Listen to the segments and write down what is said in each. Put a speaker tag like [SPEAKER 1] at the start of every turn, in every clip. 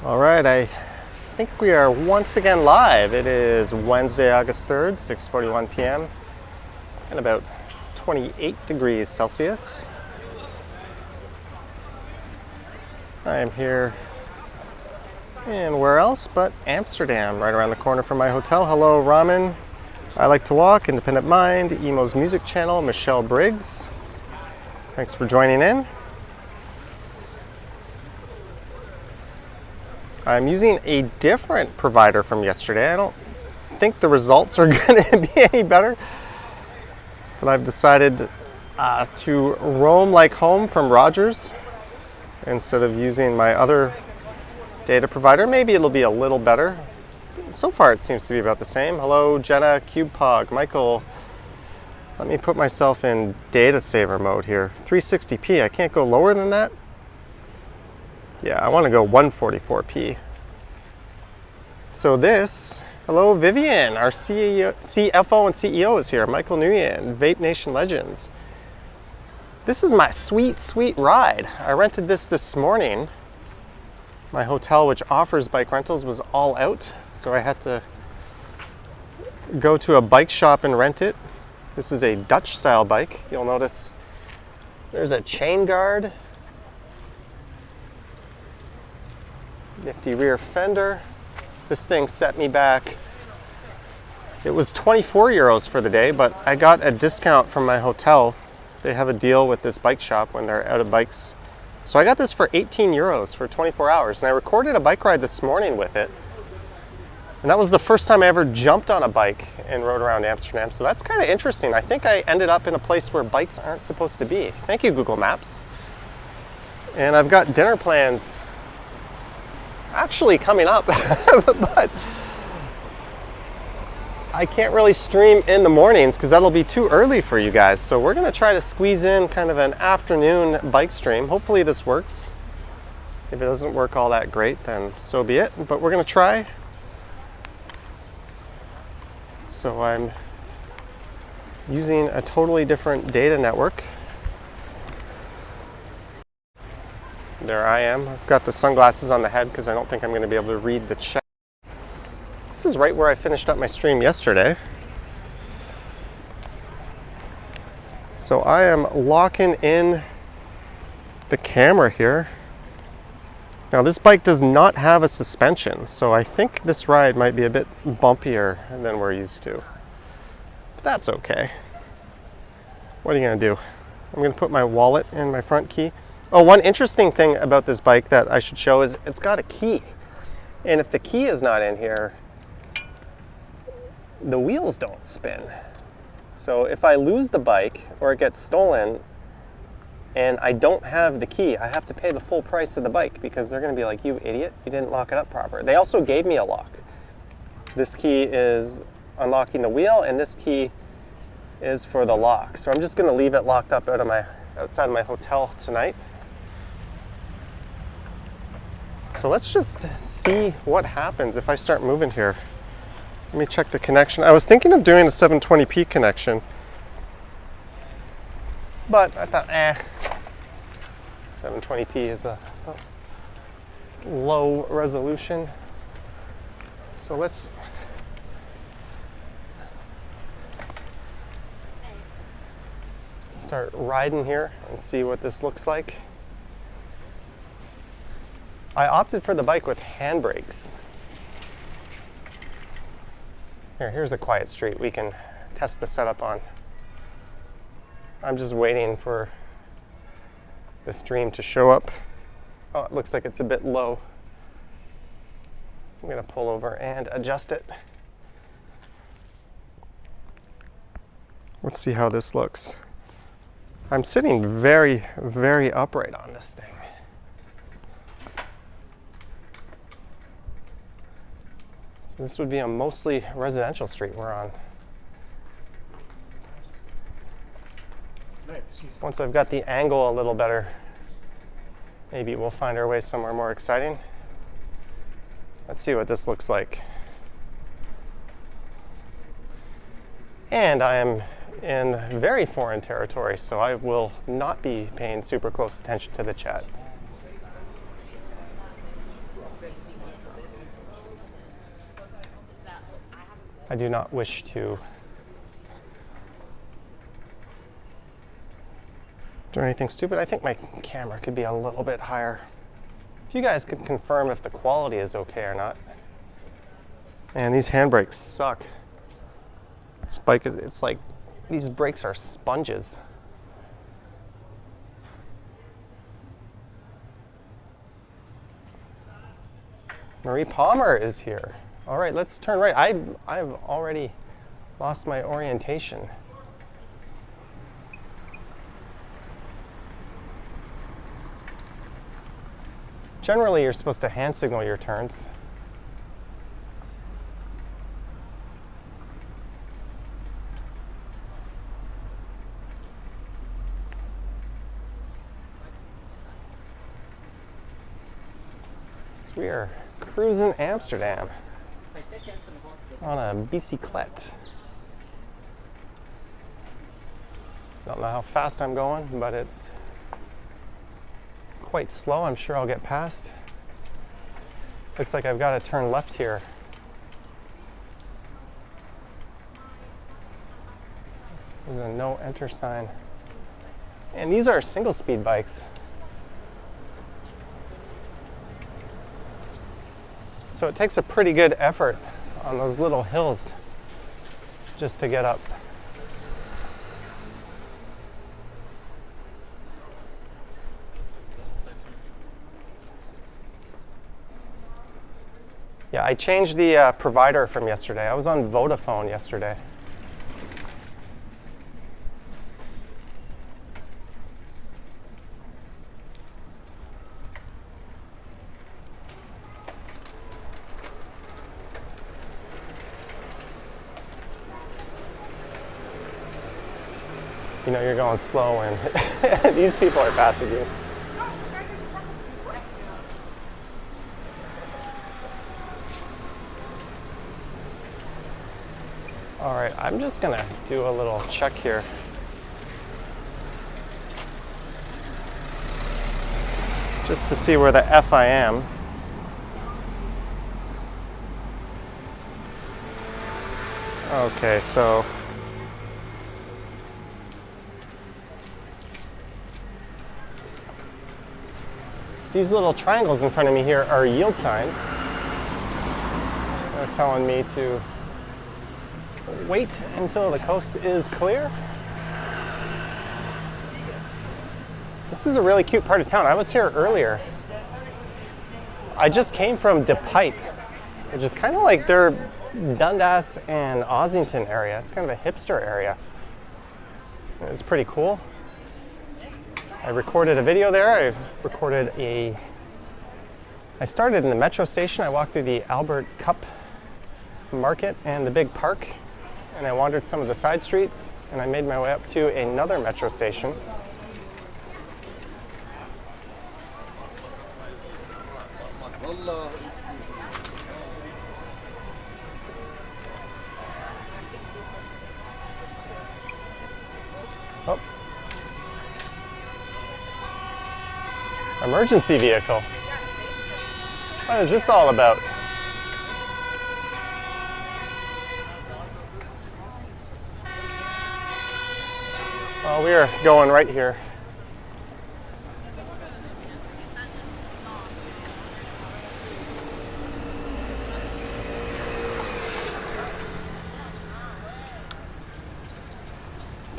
[SPEAKER 1] All right, I think we are once again live. It is Wednesday, August 3rd, 6:41 p.m. and about 28 degrees Celsius. I am here in where else but Amsterdam, right around the corner from my hotel. Hello, Ramen. I Like to Walk, Independent Mind, Emo's music channel, Michelle Briggs. Thanks for joining in. I'm using a different provider from yesterday. I don't think the results are going to be any better, but I've decided to roam like home from Rogers instead of using my other data provider. Maybe it'll be a little better. So far it seems to be about the same. Hello, Jenna, CubePog, Michael. Let me put myself in data saver mode here. 360p, I can't go lower than that. Yeah, I want to go 144p. So this, hello Vivian, our CFO and CEO is here. Michael Nguyen, Vape Nation Legends. This is my sweet, sweet ride. I rented this morning. My hotel, which offers bike rentals, was all out, so I had to go to a bike shop and rent it. This is a Dutch style bike. You'll notice there's a chain guard. Nifty rear fender. This thing set me back. It was 24 euros for the day, but I got a discount from my hotel. They have a deal with this bike shop when they're out of bikes. So I got this for 18 euros for 24 hours. And I recorded a bike ride this morning with it. And that was the first time I ever jumped on a bike and rode around Amsterdam. So that's kind of interesting. I think I ended up in a place where bikes aren't supposed to be. Thank you, Google Maps. And I've got dinner plans actually coming up, but I can't really stream in the mornings because that'll be too early for you guys. So we're gonna try to squeeze in kind of an afternoon bike stream. Hopefully this works. If it doesn't work all that great, then so be it, but we're gonna try. So I'm using a totally different data network. There I am. I've got the sunglasses on the head because I don't think I'm going to be able to read the chat. This is right where I finished up my stream yesterday. So I am locking in the camera here. Now this bike does not have a suspension, so I think this ride might be a bit bumpier than we're used to. But that's okay. What are you going to do? I'm going to put my wallet in my front key. Oh, one interesting thing about this bike that I should show is it's got a key. And if the key is not in here, the wheels don't spin. So if I lose the bike or it gets stolen and I don't have the key, I have to pay the full price of the bike because they're going to be like, you idiot, you didn't lock it up proper. They also gave me a lock. This key is unlocking the wheel and this key is for the lock. So I'm just going to leave it locked up outside of my hotel tonight. So let's just see what happens if I start moving here. Let me check the connection. I was thinking of doing a 720p connection, but I thought, 720p is a low resolution. So let's start riding here and see what this looks like. I opted for the bike with handbrakes. Here's a quiet street we can test the setup on. I'm just waiting for the stream to show up. Oh, it looks like it's a bit low. I'm gonna pull over and adjust it. Let's see how this looks. I'm sitting very, very upright on this thing. This would be a mostly residential street we're on. Once I've got the angle a little better, maybe we'll find our way somewhere more exciting. Let's see what this looks like. And I am in very foreign territory, so I will not be paying super close attention to the chat. I do not wish to do anything stupid. I think my camera could be a little bit higher. If you guys could confirm if the quality is okay or not. Man, these handbrakes suck. This bike, it's like, these brakes are sponges. Marie Palmer is here. All right, let's turn right. I've already lost my orientation. Generally, you're supposed to hand signal your turns. So we are cruising Amsterdam on a bicyclette. Don't know how fast I'm going, but it's quite slow. I'm sure I'll get past. Looks like I've got to turn left here. There's a no enter sign. And these are single speed bikes. So it takes a pretty good effort on those little hills just to get up. Yeah, I changed the provider from yesterday. I was on Vodafone yesterday. You know you're going slow and these people are passing you. All right, I'm just gonna do a little check here. Just to see where the F I am. Okay, so these little triangles in front of me here are yield signs. They're telling me to wait until the coast is clear. This is a really cute part of town. I was here earlier. I just came from De Pipe, which is kind of like their Dundas and Ossington area. It's kind of a hipster area. It's pretty cool. I recorded a video there. I started in the metro station. I walked through the Albert Cup Market and the big park, and I wandered some of the side streets, and I made my way up to another metro station. Oh. Emergency vehicle. What is this all about? Well, we are going right here.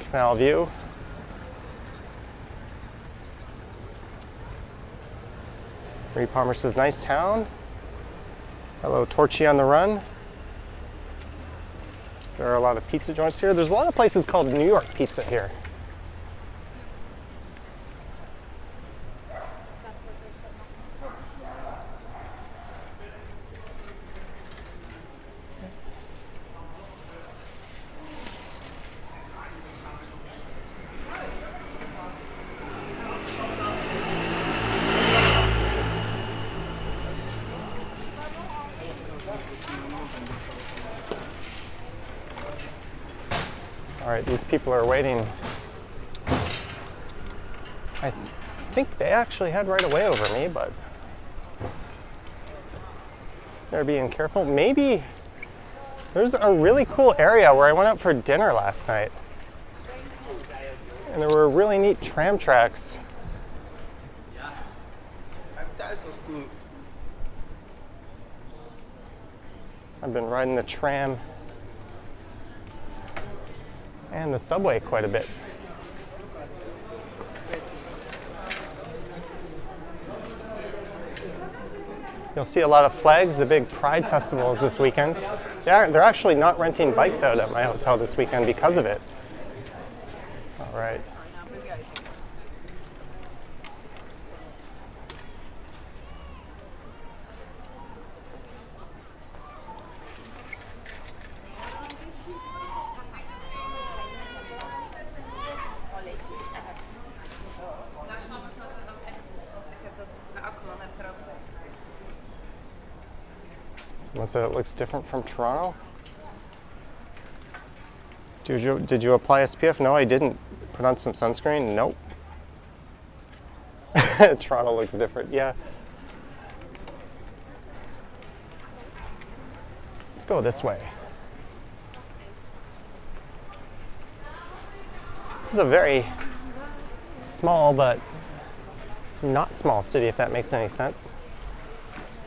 [SPEAKER 1] Canal view. Marie Palmer says, nice town. Hello, Torchy on the run. There are a lot of pizza joints here. There's a lot of places called New York pizza here. All right, these people are waiting. I think they actually had right away over me, but they're being careful. Maybe There's a really cool area where I went out for dinner last night. And there were really neat tram tracks. I've been riding the tram and the subway quite a bit. You'll see a lot of flags. The big Pride Festival is this weekend. They're actually not renting bikes out at my hotel this weekend because of it. All right. Someone said it looks different from Toronto. Did you apply SPF? No, I didn't. Put on some sunscreen? Nope. Toronto looks different, yeah. Let's go this way. This is a very small but not small city, if that makes any sense.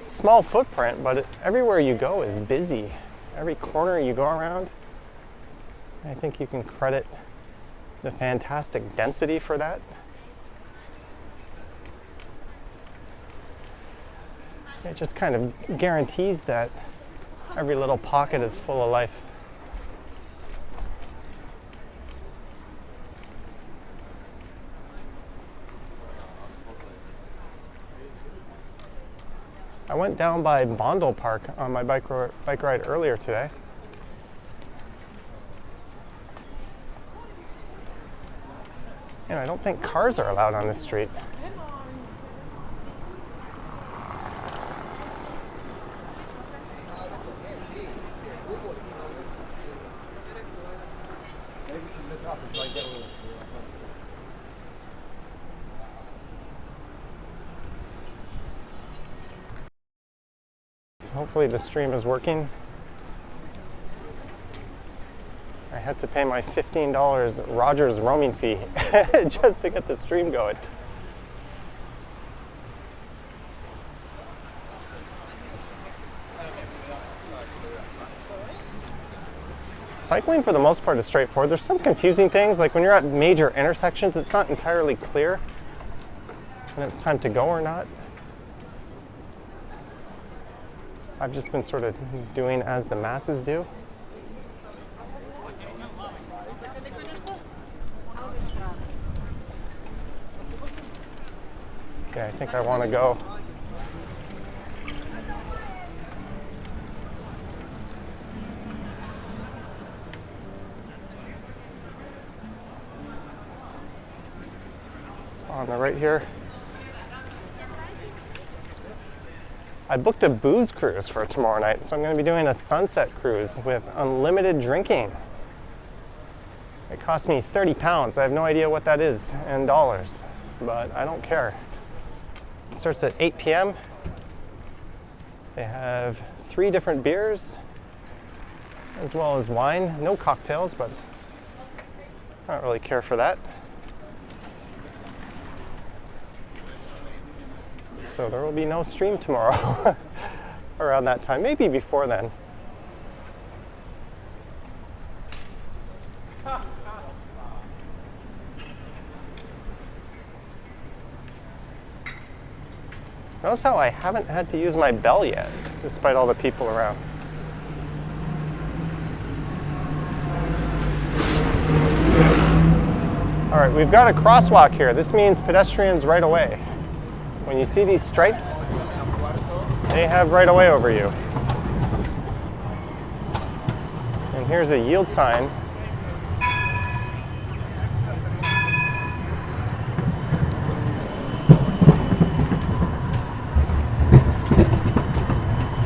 [SPEAKER 1] Small footprint, but everywhere you go is busy. Every corner you go around, I think you can credit the fantastic density for that. It just kind of guarantees that every little pocket is full of life. I went down by Bondel Park on my bike ride earlier today. And I don't think cars are allowed on this street. So hopefully the stream is working. I had to pay my $15 Rogers roaming fee just to get the stream going. Cycling for the most part is straightforward. There's some confusing things, like when you're at major intersections, it's not entirely clear when it's time to go or not. I've just been sort of doing as the masses do. Okay, I think I want to go. On the right here. I booked a booze cruise for tomorrow night, so I'm going to be doing a sunset cruise with unlimited drinking. It cost me 30 pounds. I have no idea what that is in dollars, but I don't care. It starts at 8 p.m. They have 3 different beers, as well as wine. No cocktails, but I don't really care for that. So there will be no stream tomorrow around that time, maybe before then. Notice how I haven't had to use my bell yet, despite all the people around. All right, we've got a crosswalk here. This means pedestrians right away. When you see these stripes, they have right away over you. And here's a yield sign.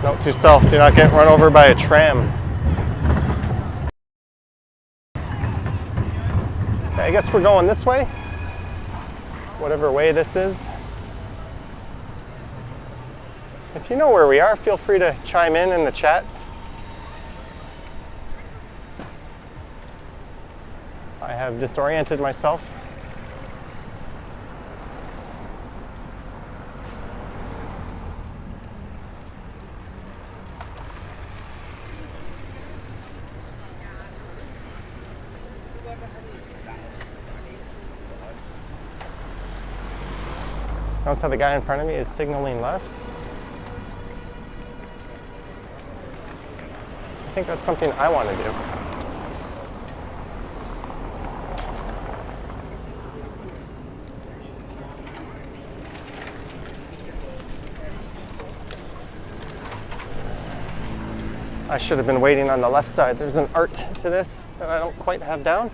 [SPEAKER 1] Note to self, do not get run over by a tram. Okay, I guess we're going this way. Whatever way this is. If you know where we are, feel free to chime in the chat. I have disoriented myself. Notice how the guy in front of me is signaling left. I think that's something I want to do. I should have been waiting on the left side. There's an art to this that I don't quite have down.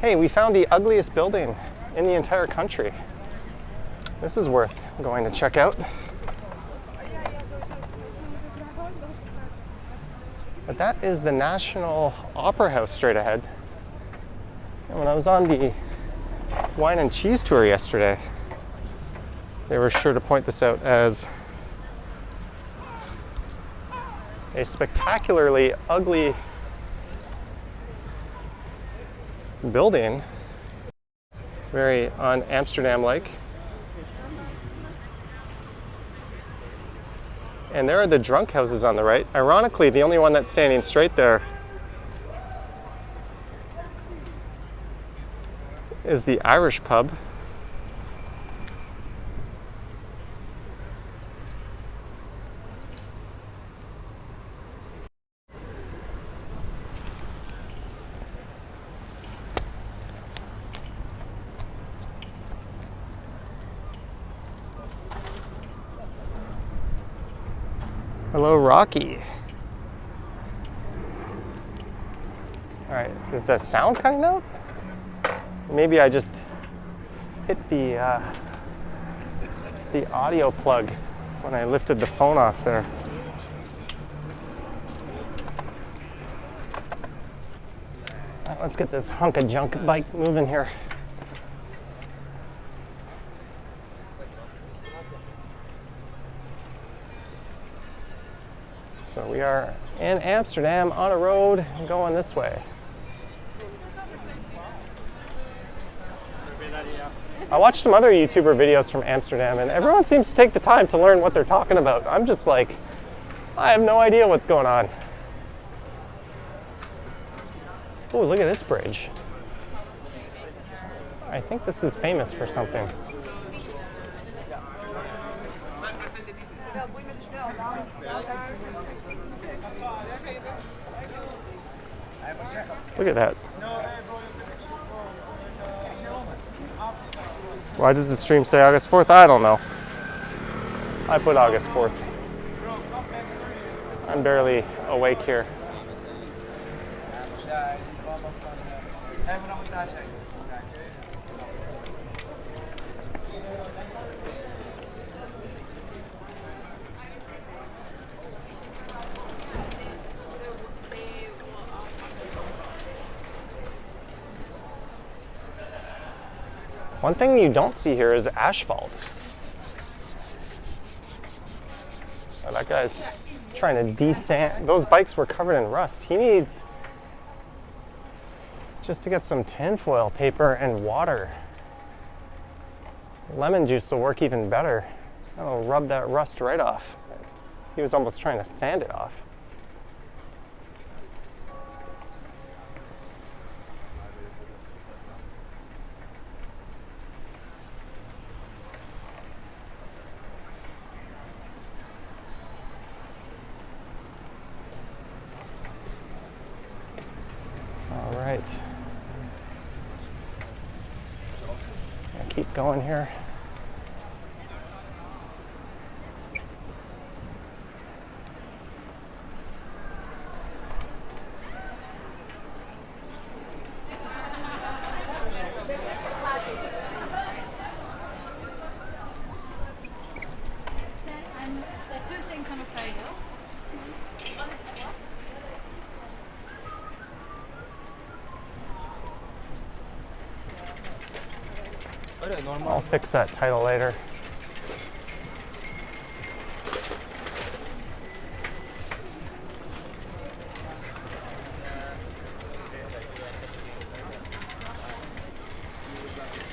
[SPEAKER 1] Hey, we found the ugliest building in the entire country. This is worth going to check out. But that is the National Opera House straight ahead. And when I was on the wine and cheese tour yesterday, they were sure to point this out as a spectacularly ugly building, very on Amsterdam-like. And there are the drunk houses on the right. Ironically, the only one that's standing straight there is the Irish pub. Hello, Rocky. All right, is the sound cutting out? Maybe I just hit the audio plug when I lifted the phone off there. All right, let's get this hunk of junk bike moving here. So we are in Amsterdam on a road going this way. I watched some other YouTuber videos from Amsterdam and everyone seems to take the time to learn what they're talking about. I'm just like, I have no idea what's going on. Oh, look at this bridge. I think this is famous for something. Look at that. Why did the stream say August 4th? I don't know. I put August 4th. I'm barely awake here. One thing you don't see here is asphalt. Oh, that guy's trying to desand. Those bikes were covered in rust. He needs just to get some tinfoil paper and water. Lemon juice will work even better. That'll rub that rust right off. He was almost trying to sand it off. Right. I'll keep going here. I'll fix that title later.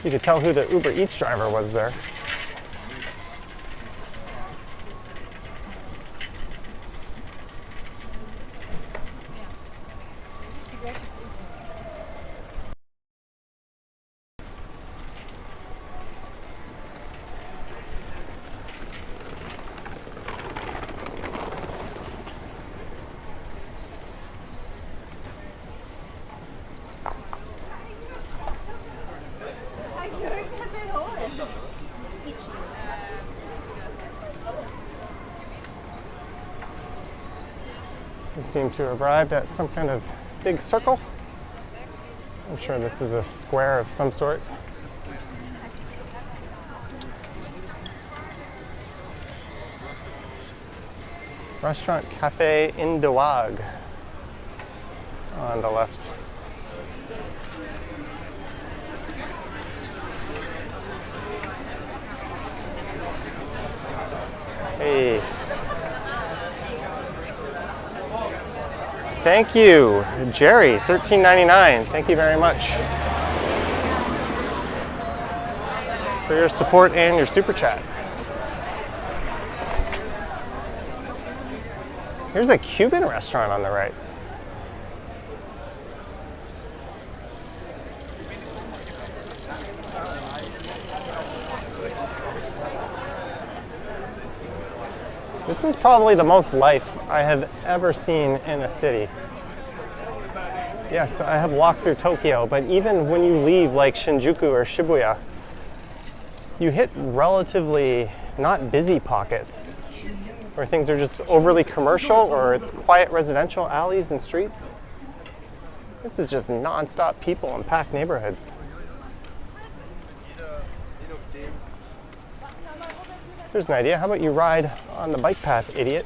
[SPEAKER 1] You could tell who the Uber Eats driver was there. We seem to have arrived at some kind of big circle. I'm sure this is a square of some sort. Restaurant Cafe Indawag on the left. Hey. Thank you, Jerry, $13.99. Thank you very much for your support and your super chat. Here's a Cuban restaurant on the right. This is probably the most life I have ever seen in a city. Yes, I have walked through Tokyo, but even when you leave like Shinjuku or Shibuya, you hit relatively not busy pockets where things are just overly commercial or it's quiet residential alleys and streets. This is just non-stop people in packed neighborhoods. Here's an idea. How about you ride on the bike path, idiot,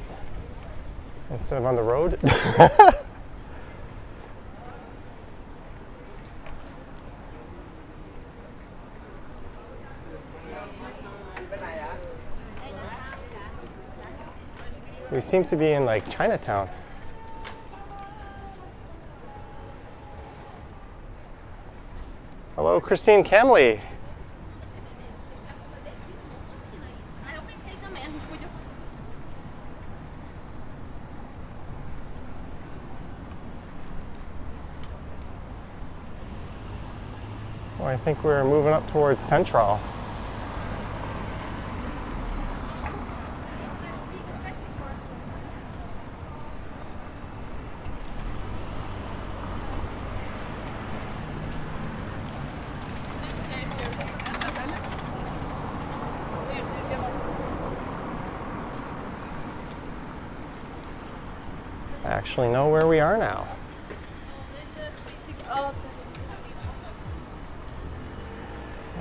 [SPEAKER 1] instead of on the road? We seem to be in like Chinatown. Hello, Christine Camley. Well, I think we're moving up towards Central. I actually know where we are now.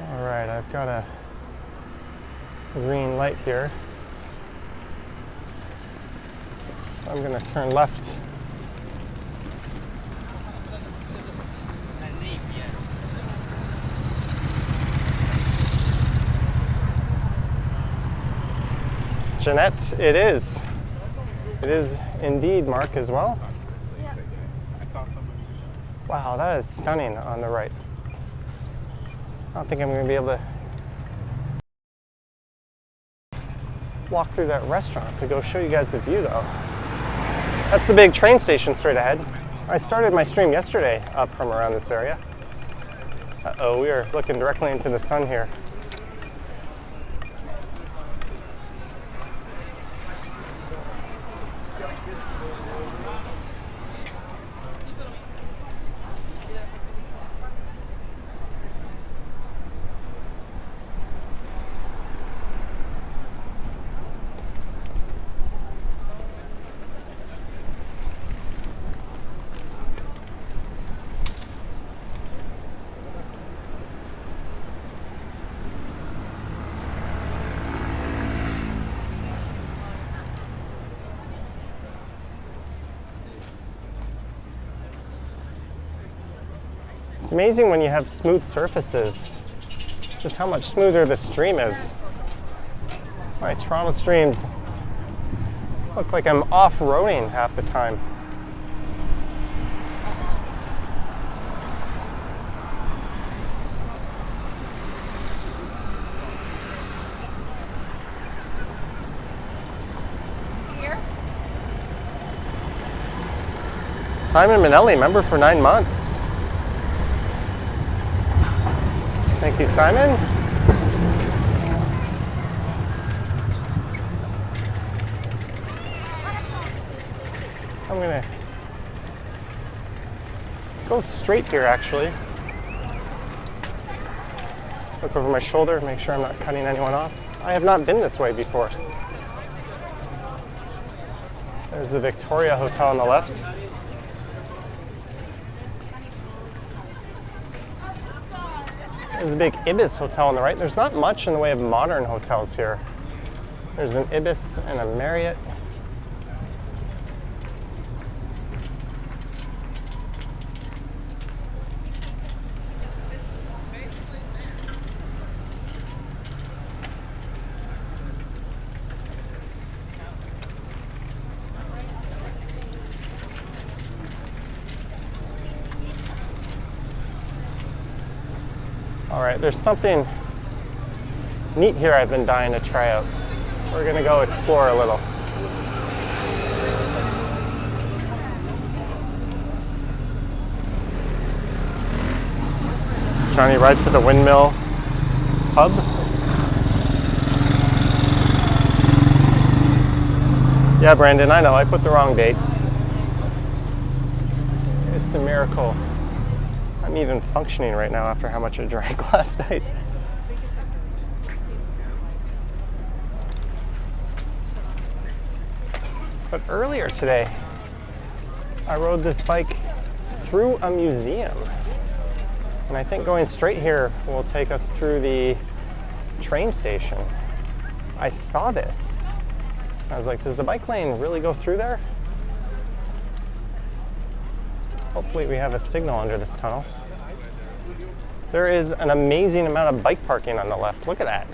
[SPEAKER 1] All right, I've got a green light here. I'm going to turn left. Jeanette, it is. It is indeed Mark as well. Wow, that is stunning on the right. I don't think I'm going to be able to walk through that restaurant to go show you guys the view though. That's the big train station straight ahead. I started my stream yesterday up from around this area. Uh-oh, we are looking directly into the sun here. It's amazing when you have smooth surfaces, just how much smoother the stream is. My Toronto streams look like I'm off-roading half the time. Simon Minnelli, member for 9 months. Thank you, Simon. I'm gonna go straight here, actually. Look over my shoulder, make sure I'm not cutting anyone off. I have not been this way before. There's the Victoria Hotel on the left. There's a big Ibis Hotel on the right. There's not much in the way of modern hotels here. There's an Ibis and a Marriott. All right, there's something neat here I've been dying to try out. We're gonna go explore a little. Johnny, ride to the Windmill Pub. Yeah, Brandon, I know, I put the wrong date. It's a miracle. I'm even functioning right now after how much I drank last night. But earlier today, I rode this bike through a museum. And I think going straight here will take us through the train station. I saw this. I was like, does the bike lane really go through there? Hopefully we have a signal under this tunnel. There is an amazing amount of bike parking on the left. Look at that.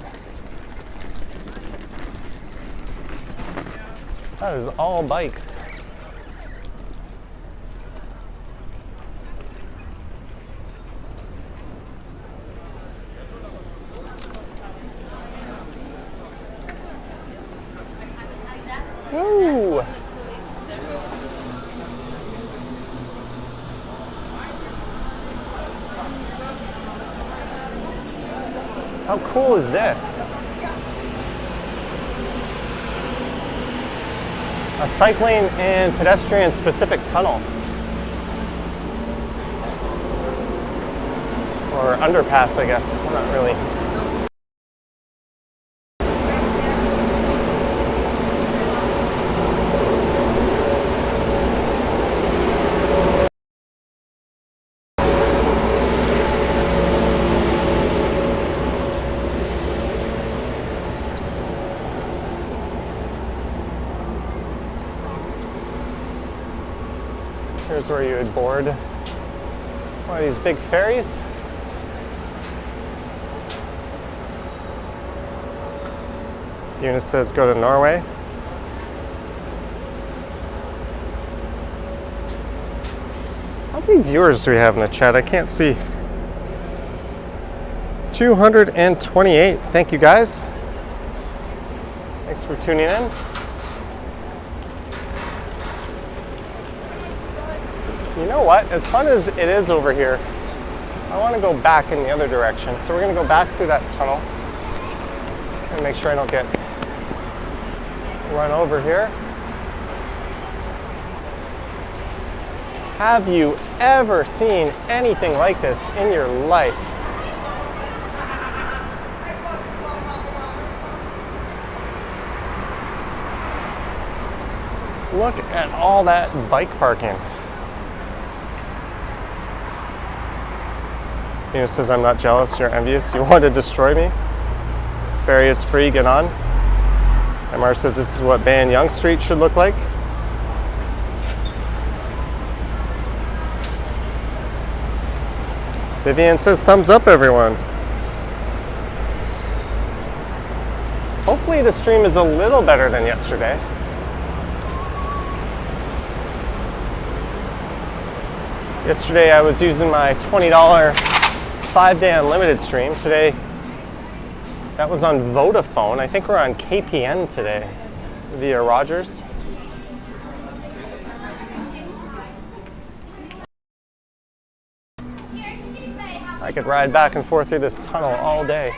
[SPEAKER 1] That is all bikes. Woo! How cool is this? A cycling and pedestrian specific tunnel. Or underpass, I guess. We're not really. Here's where you would board one of these big ferries. Eunice says go to Norway. How many viewers do we have in the chat? I can't see. 228. Thank you guys. Thanks for tuning in. You know what? As fun as it is over here, I want to go back in the other direction. So we're going to go back through that tunnel and make sure I don't get run over here. Have you ever seen anything like this in your life? Look at all that bike parking. Nina says, I'm not jealous, you're envious. You want to destroy me? Ferry is free, get on. MR says this is what Ban Young Street should look like. Vivian says, thumbs up, everyone. Hopefully the stream is a little better than yesterday. Yesterday I was using my $20 5-day unlimited stream. Today, that was on Vodafone. I think we're on KPN today via Rogers. I could ride back and forth through this tunnel all day.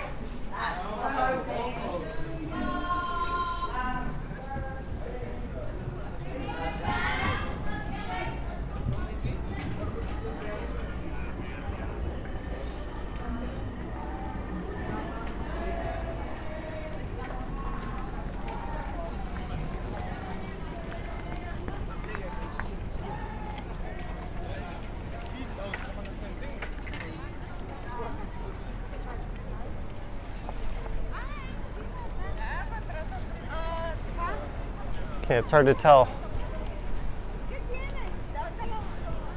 [SPEAKER 1] Okay, it's hard to tell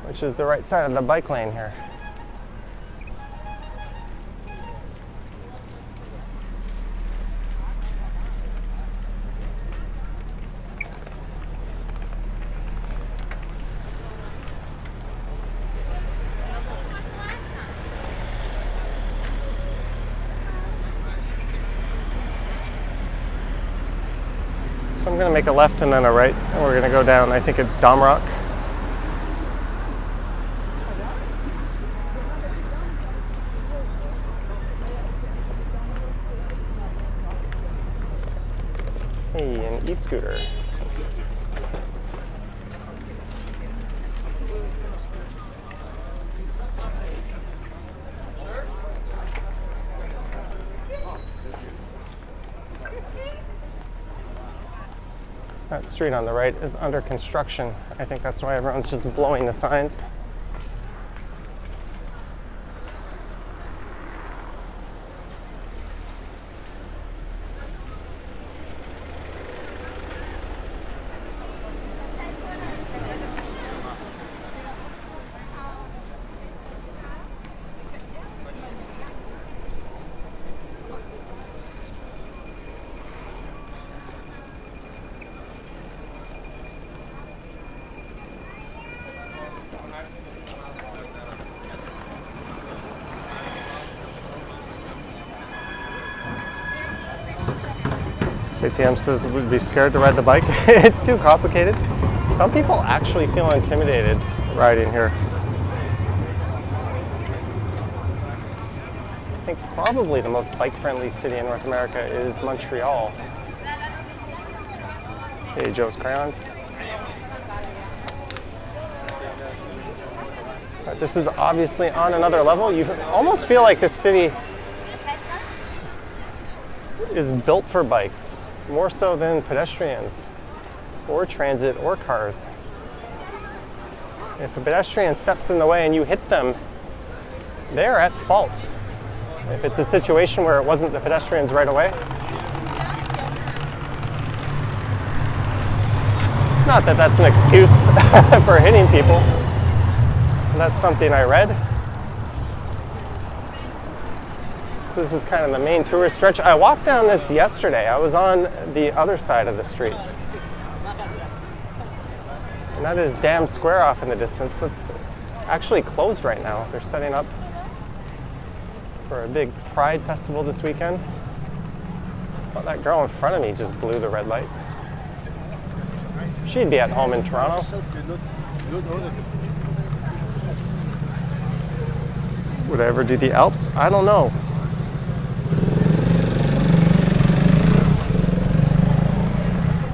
[SPEAKER 1] which is the right side of the bike lane here. So I'm going to make a left and then a right, and we're going to go down, I think it's Domrock. Hey, an e-scooter. That street on the right is under construction. I think that's why everyone's just blowing the signs. Stacey M says would be scared to ride the bike. It's too complicated. Some people actually feel intimidated riding here. I think probably the most bike-friendly city in North America is Montreal. Hey, Joe's Crayons. But this is obviously on another level. You almost feel like this city is built for bikes, more so than pedestrians or transit or cars. If a pedestrian steps in the way and you hit them, they're at fault. If it's a situation where it wasn't the pedestrians right away. Not that that's an excuse for hitting people. That's something I read. So this is kind of the main tourist stretch. I walked down this yesterday. I was on the other side of the street. And that is Dam Square off in the distance. It's actually closed right now. They're setting up for a big Pride festival this weekend. Oh, that girl in front of me just blew the red light. She'd be at home in Toronto. Would I ever do the Alps? I don't know.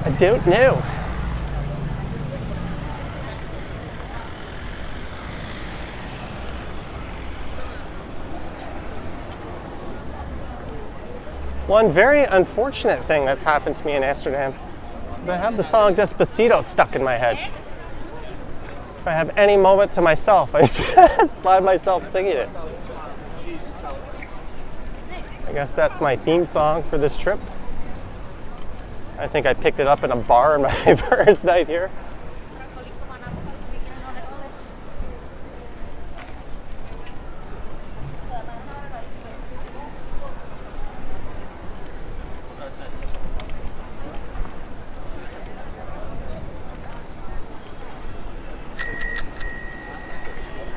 [SPEAKER 1] I don't know. One very unfortunate thing that's happened to me in Amsterdam is I have the song Despacito stuck in my head. If I have any moment to myself, I just find myself singing it. I guess that's my theme song for this trip. I think I picked it up in a bar on my first night here.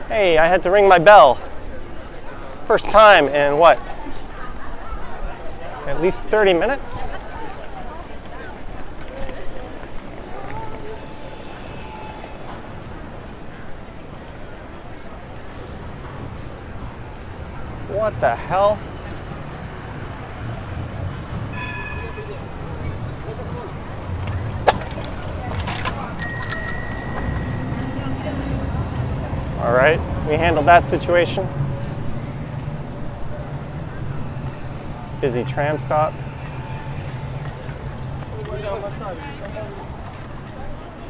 [SPEAKER 1] Hey, I had to ring my bell. First time in what? At least 30 minutes? What the hell? All right, we handled that situation. Busy tram stop.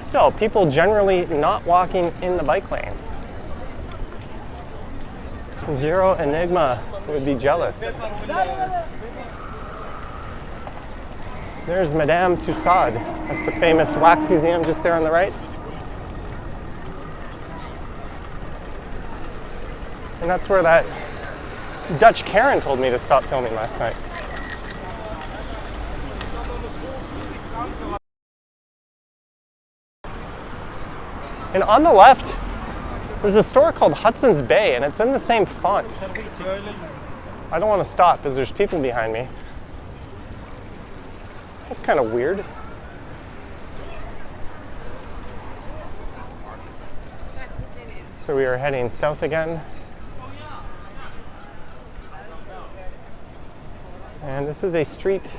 [SPEAKER 1] Still, people generally not walking in the bike lanes. Zero Enigma would be jealous. There's Madame Tussauds. That's the famous wax museum just there on the right. And that's where that Dutch Karen told me to stop filming last night. And on the left, there's a store called Hudson's Bay, and it's in the same font. I don't want to stop because there's people behind me. That's kind of weird. So we are heading south again. And this is a street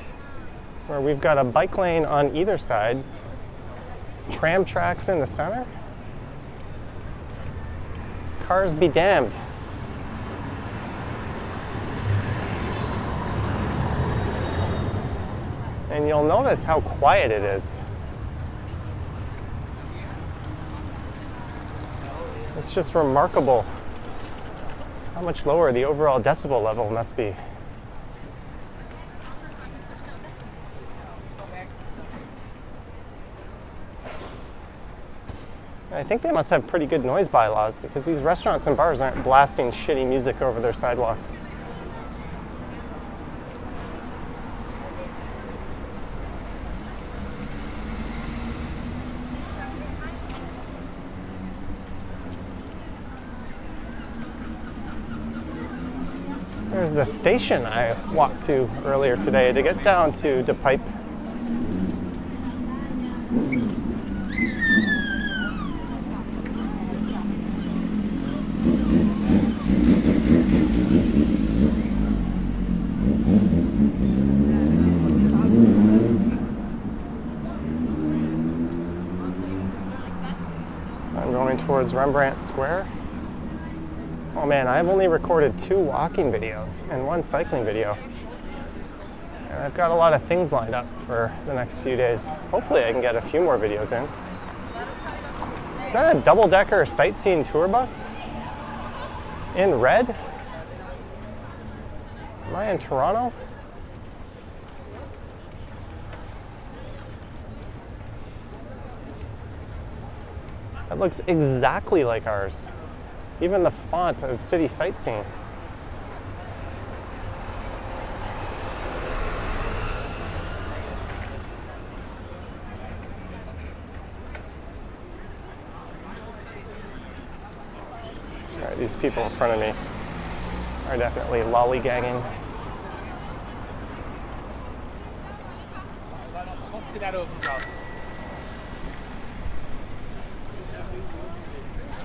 [SPEAKER 1] where we've got a bike lane on either side, tram tracks in the center. Cars be damned. And you'll notice how quiet it is. It's just remarkable how much lower the overall decibel level must be. I think they must have pretty good noise bylaws because these restaurants and bars aren't blasting shitty music over their sidewalks. There's the station I walked to earlier today to get down to De Pipe. I'm going towards Rembrandt Square. Oh man, I've only recorded 2 walking videos and 1 cycling video. And I've got a lot of things lined up for the next few days. Hopefully I can get a few more videos in. Is that a double-decker sightseeing tour bus? In red? Am I in Toronto? That looks exactly like ours. Even the font of city sightseeing. All right, these people in front of me are definitely lollygagging.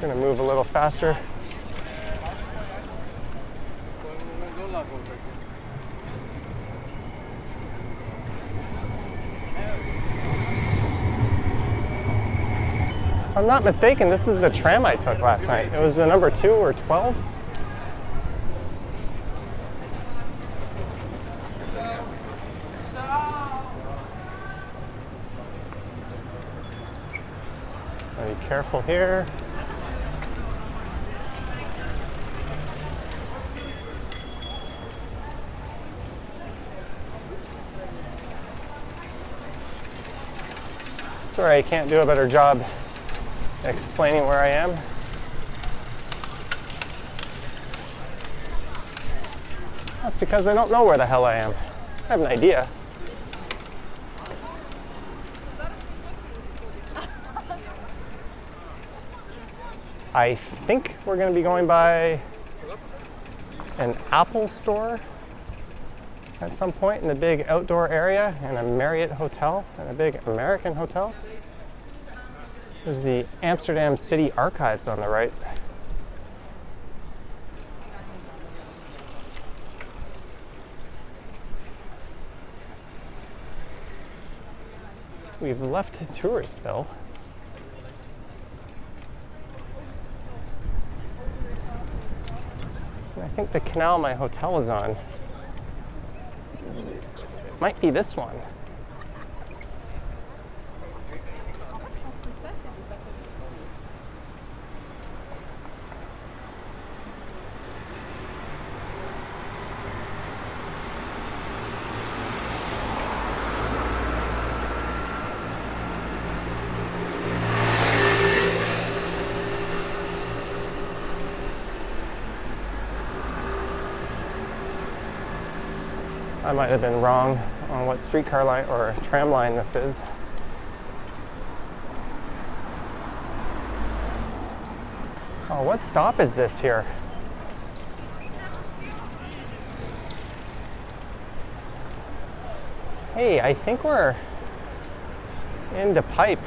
[SPEAKER 1] Gonna move a little faster. If I'm not mistaken, this is the tram I took last night. It was the number 2 or 12. Be careful here. Sorry, I can't do a better job explaining where I am. That's because I don't know where the hell I am. I have an idea. I think we're going to be going by an Apple store at some point in the big outdoor area, and a Marriott hotel, and a big American hotel. There's the Amsterdam City Archives on the right. we've left Touristville. And I think the canal my hotel is on might be this one. I might have been wrong on what streetcar line or tram line this is. Oh, what stop is this here? Hey, I think we're into Pipe.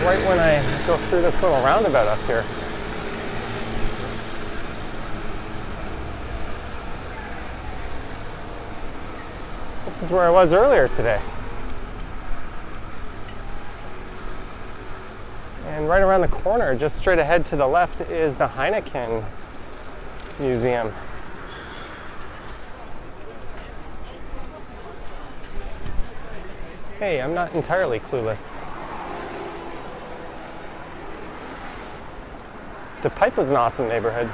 [SPEAKER 1] Right when I go through this little roundabout up here. This is where I was earlier today. And right around the corner, just straight ahead to the left, is the Heineken Museum. Hey, I'm not entirely clueless. The Pipe was an awesome neighborhood.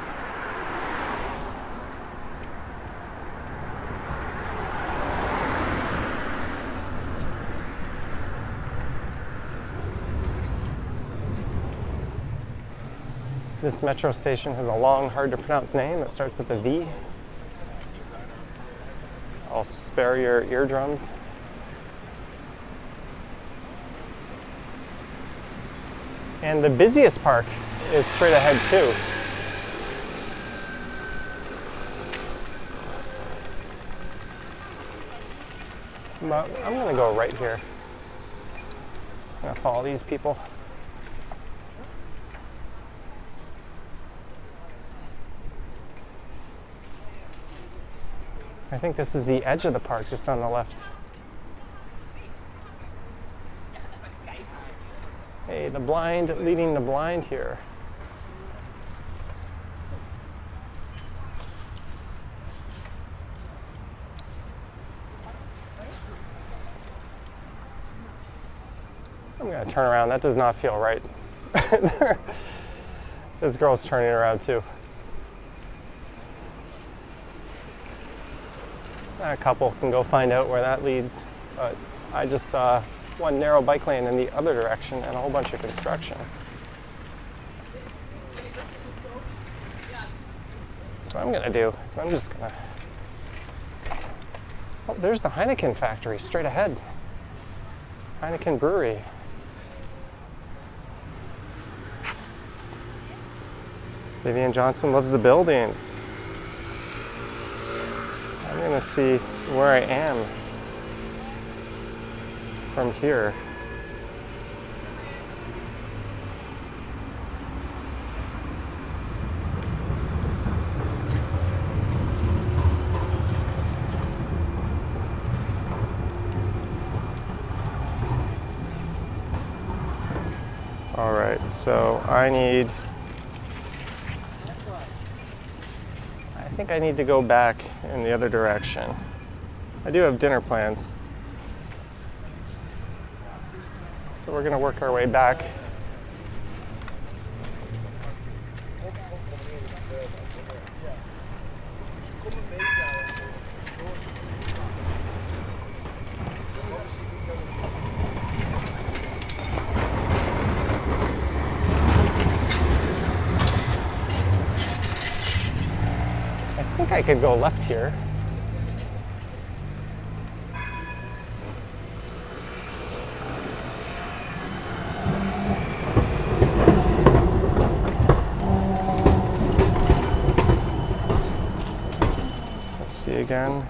[SPEAKER 1] This metro station has a long, hard to pronounce name that starts with a V. I'll spare your eardrums. And the busiest park is straight ahead too. But I'm gonna go right here. I'm gonna follow these people. I think this is the edge of the park, just on the left. Hey, the blind leading the blind here. I'm gonna turn around. That does not feel right. This girl's turning around too. A couple can go find out where that leads, but I just saw one narrow bike lane in the other direction and a whole bunch of construction. So what I'm gonna do is I'm just gonna, oh, there's the Heineken factory straight ahead. Heineken brewery. Vivian Johnson loves the buildings. I'm gonna see where I am from here. All right, so I think I need to go back in the other direction. I do have dinner plans. So we're gonna work our way back. I think I could go left here. Let's see again.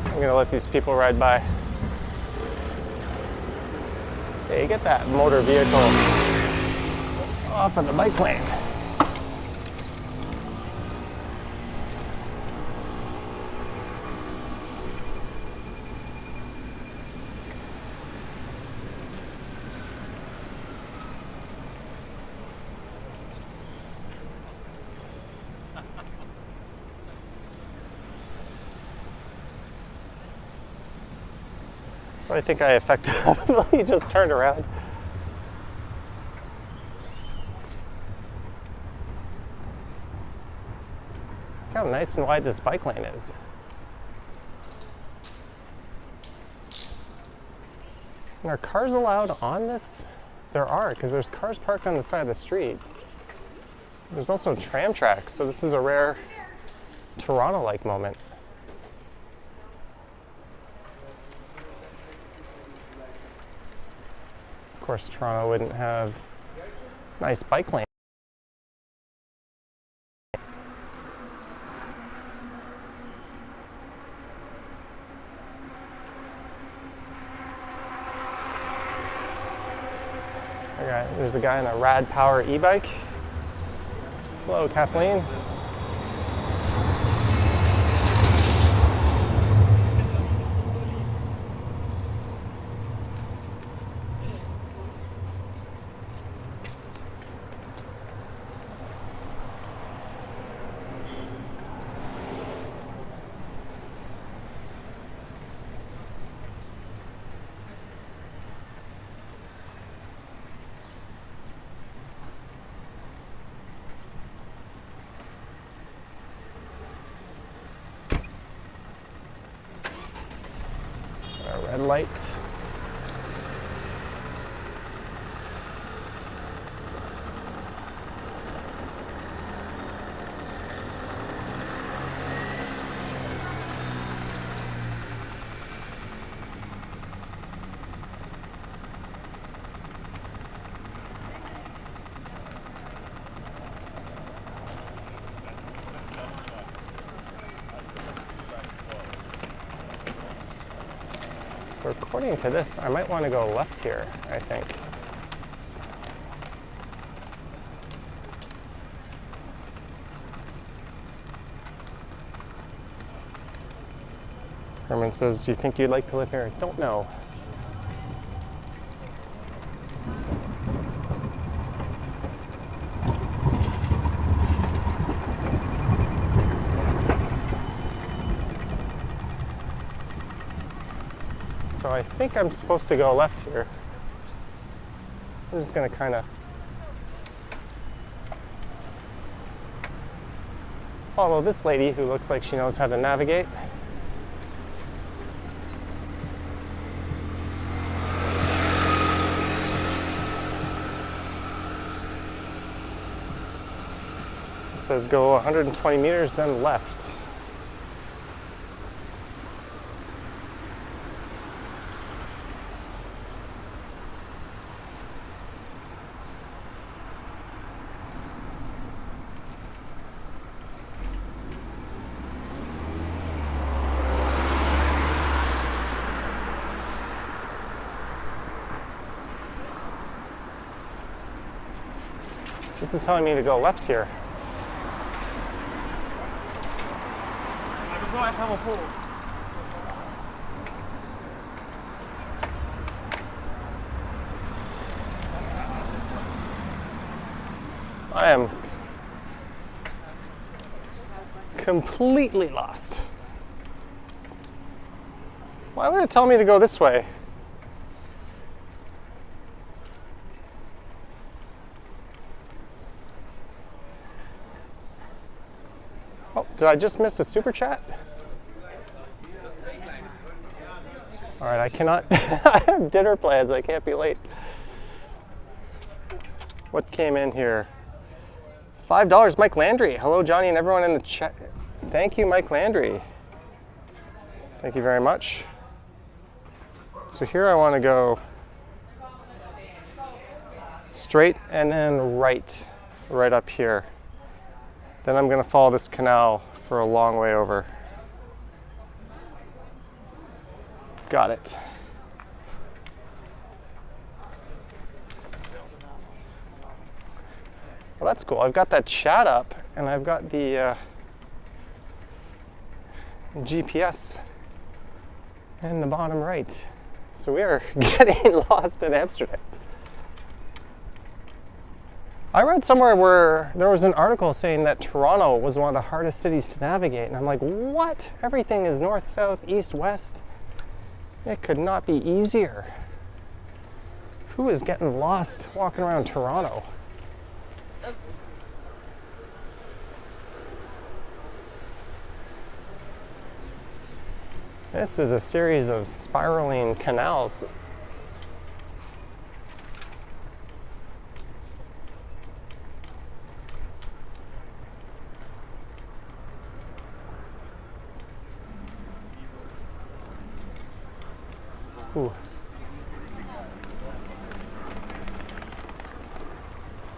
[SPEAKER 1] I'm gonna let these people ride by. Okay, get that motor vehicle off of the bike lane. So I think I effectively just turned around. Look how nice and wide this bike lane is. And are cars allowed on this? There are, because there's cars parked on the side of the street. There's also tram tracks, so this is a rare Toronto-like moment. Of course, Toronto wouldn't have nice bike lanes. There's a guy on a Rad Power e-bike. Hello, Kathleen. Red light. So according to this, I might want to go left here, I think. Herman says, do you think you'd like to live here? I don't know. So I think I'm supposed to go left here. I'm just gonna kind of follow this lady who looks like she knows how to navigate. It says go 120 meters, then left. This is telling me to go left here. I am completely lost. Why would it tell me to go this way? Oh, did I just miss a super chat? All right, I cannot. I have dinner plans. I can't be late. What came in here? $5, Mike Landry. Hello, Johnny, and everyone in the chat. Thank you, Mike Landry. Thank you very much. So here I want to go straight and then right up here. Then I'm going to follow this canal for a long way over. Got it. Well, that's cool. I've got that chat up, and I've got the GPS in the bottom right. So we are getting lost in Amsterdam. I read somewhere where there was an article saying that Toronto was one of the hardest cities to navigate, and I'm like, what? Everything is north, south, east, west. It could not be easier. Who is getting lost walking around Toronto? This is a series of spiraling canals. Ooh.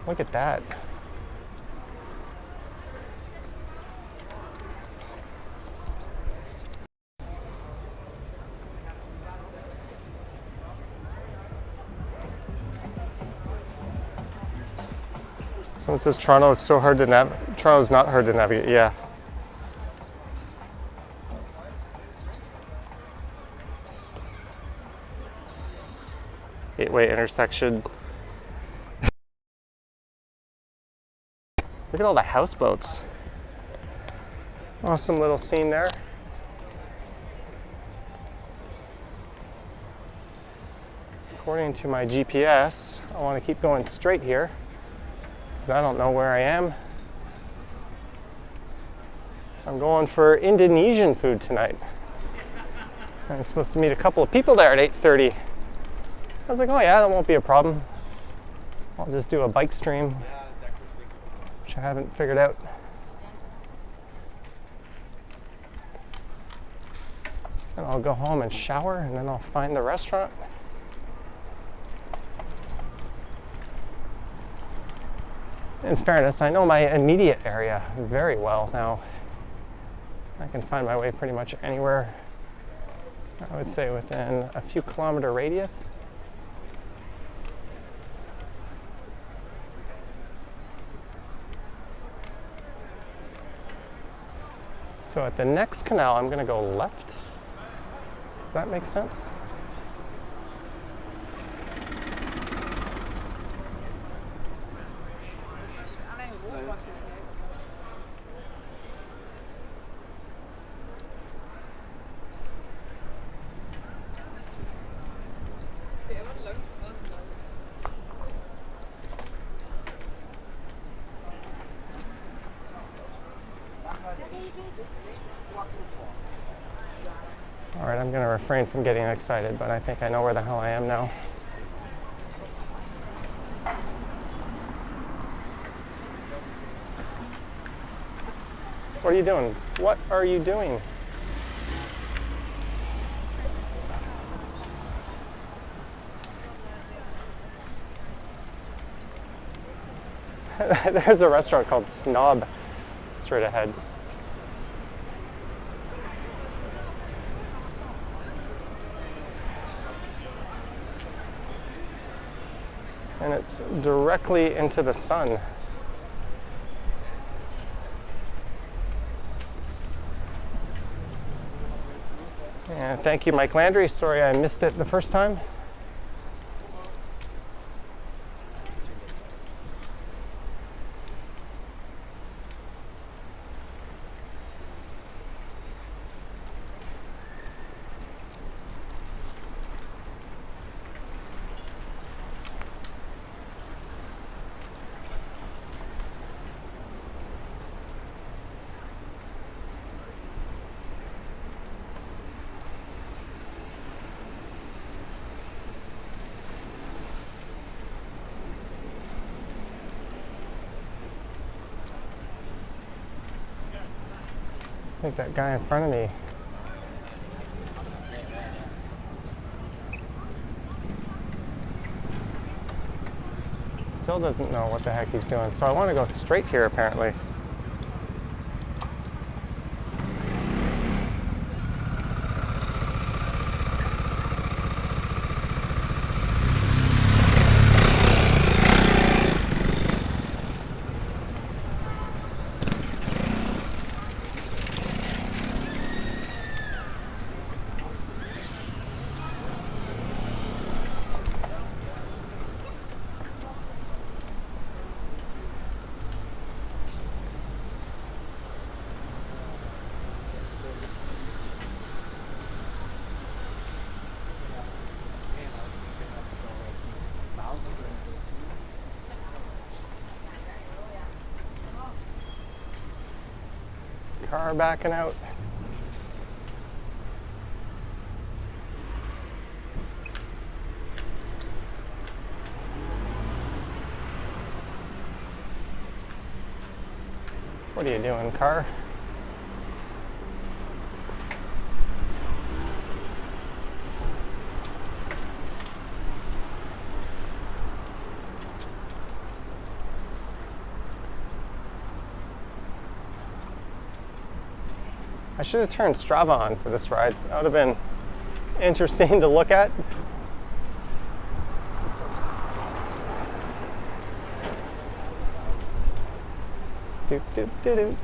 [SPEAKER 1] Look at that. Someone says Toronto is so hard to navigate. Toronto's not hard to navigate, yeah. Gateway intersection. Look at all the houseboats. Awesome little scene there. According to my GPS, I want to keep going straight here because I don't know where I am. I'm going for Indonesian food tonight. I'm supposed to meet a couple of people there at 8:30. I was like, oh yeah, that won't be a problem. I'll just do a bike stream, which I haven't figured out. And I'll go home and shower, and then I'll find the restaurant. In fairness, I know my immediate area very well now. I can find my way pretty much anywhere, I would say within a few kilometer radius. So at the next canal, I'm going to go left. Does that make sense? All right, I'm going to refrain from getting excited, but I think I know where the hell I am now. What are you doing? What are you doing? There's a restaurant called Snob straight ahead. And it's directly into the sun. And thank you, Mike Landry. Sorry I missed it the first time. I think that guy in front of me. Still doesn't know what the heck he's doing. So I want to go straight here apparently. car backing out. What are you doing, car? I should have turned Strava on for this ride. That would have been interesting to look at. Doop, doop, doop, doop.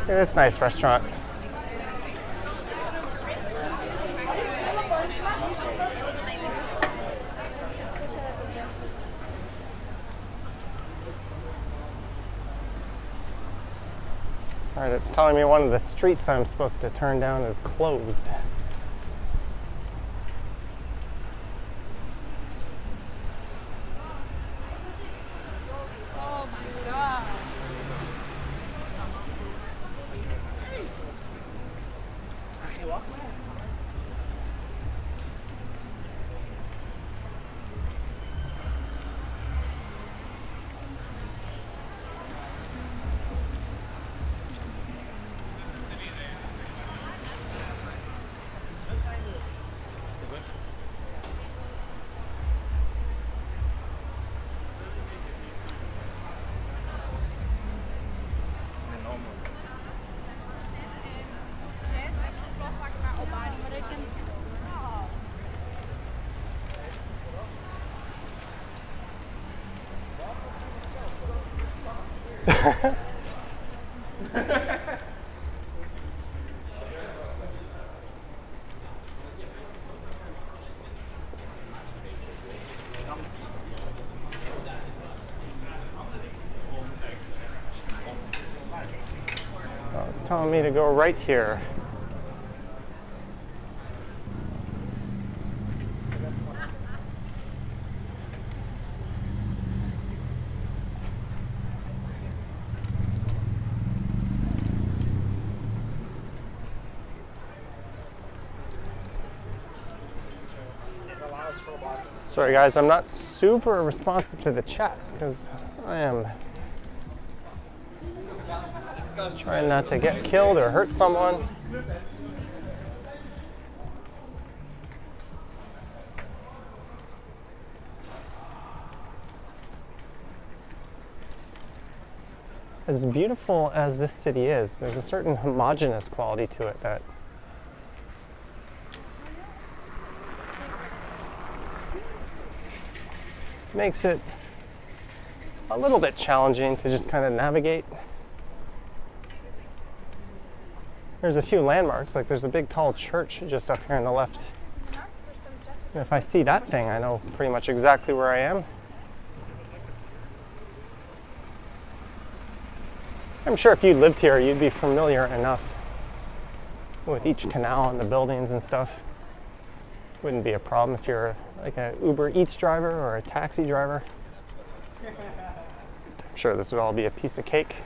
[SPEAKER 1] It's a nice restaurant. All right, it's telling me one of the streets I'm supposed to turn down is closed.
[SPEAKER 2] Oh my God.
[SPEAKER 1] So it's telling me to go right here. Sorry guys, I'm not super responsive to the chat because I am trying not to get killed or hurt someone. As beautiful as this city is, there's a certain homogeneous quality to it that makes it a little bit challenging to just kind of navigate. There's a few landmarks, like there's a big tall church just up here on the left. And if I see that thing, I know pretty much exactly where I am. I'm sure if you lived here, you'd be familiar enough with each canal and the buildings and stuff. Wouldn't be a problem if you're like a Uber Eats driver or a taxi driver. I'm sure this would all be a piece of cake.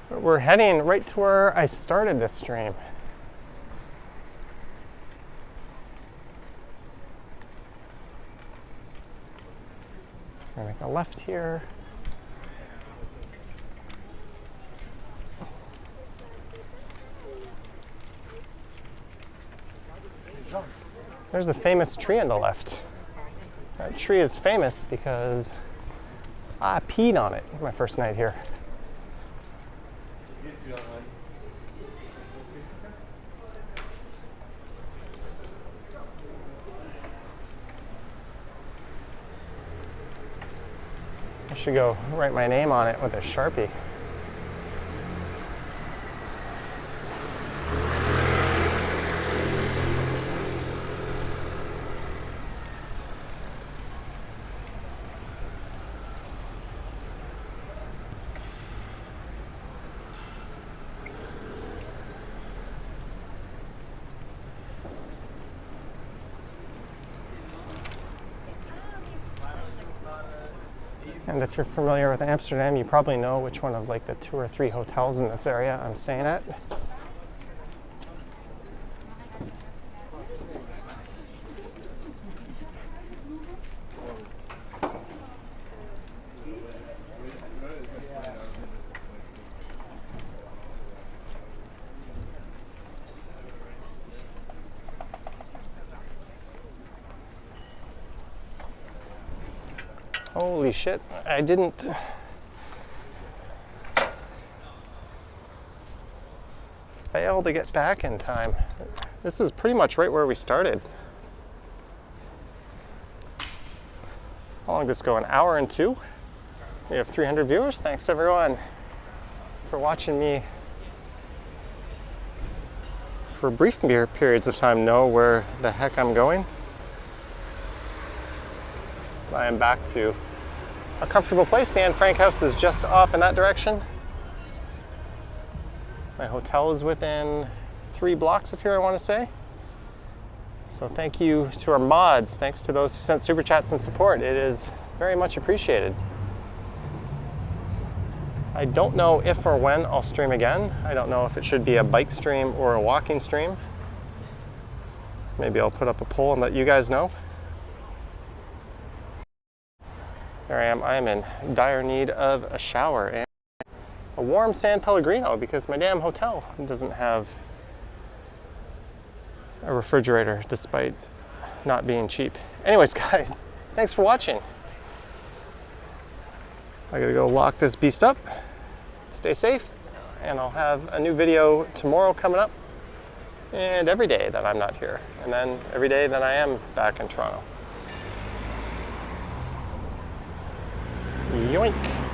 [SPEAKER 1] But we're heading right to where I started this stream. So we're gonna make a left here. There's a famous tree on the left. That tree is famous because I peed on it my first night here. should go write my name on it with a Sharpie. And if you're familiar with Amsterdam, you probably know which one of like the 2 or 3 hotels in this area I'm staying at. Holy shit, I didn't fail to get back in time. This is pretty much right where we started. How long did this go? An hour and 2? We have 300 viewers. Thanks everyone for watching me for brief periods of time know where the heck I'm going. I am back to a comfortable place. The Anne Frank house is just off in that direction. My hotel is within 3 blocks of here, I want to say. So thank you to our mods. Thanks to those who sent super chats and support. It is very much appreciated. I don't know if or when I'll stream again. I don't know if it should be a bike stream or a walking stream. Maybe I'll put up a poll and let you guys know. There I am. I am in dire need of a shower and a warm San Pellegrino because my damn hotel doesn't have a refrigerator despite not being cheap. Anyways, guys, thanks for watching. I gotta go lock this beast up. Stay safe, and I'll have a new video tomorrow coming up and every day that I'm not here, and then every day that I am back in Toronto. Yoink.